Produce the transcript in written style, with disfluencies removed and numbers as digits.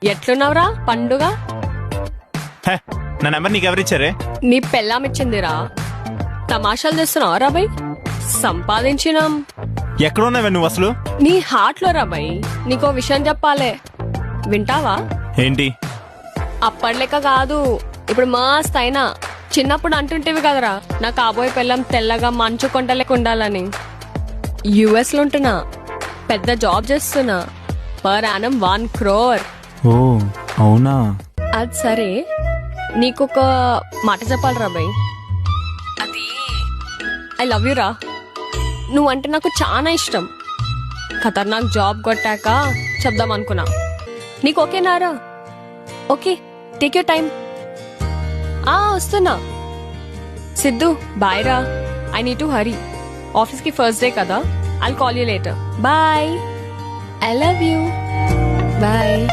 ఎట్లున్నావురా పండుగ? హే, నా నెంబర్ నీకెవరిచ్చారే? నీ పెళ్ళాం ఇచ్చిందిరా. తమాషాలు చేస్తున్నావు రా బై. సంపాదించినాం. ఎక్కడున్నావే నువ్వు అసలు? నీ హార్ట్ లో రా బై. నీకో విషయం చెప్పాలే, వింటావా? ఏంటి? అప్పట్లేక కాదు, ఇప్పుడు మస్త్ అయినా. చిన్నప్పుడు అంటుంటేవి కదరా, నా కాబోయే పెళ్ళం తెల్లగా మంచు కొండలేక ఉండాలని. యుఎస్ లో ఉంటున్నా, పెద్ద జాబ్ చేస్తున్నా, పర్ యానం 1 crore. ఓ అవునా? అది సరే, నీకొక మాట చెప్పాలి రా బై. అది ఐ లవ్ యూ రా. నువ్వంటే నాకు చాలా ఇష్టం. ఖతర్నాక్ జాబ్ కొట్టాక చెప్దాం అనుకున్నా. నీకు ఓకేనారా? Okay, take your time. వస్తున్నా. సిద్ధు బాయ్ రా. I need to hurry. Office కి ఫస్ట్ డే కదా. I'll call you later. Bye. I love you. Bye.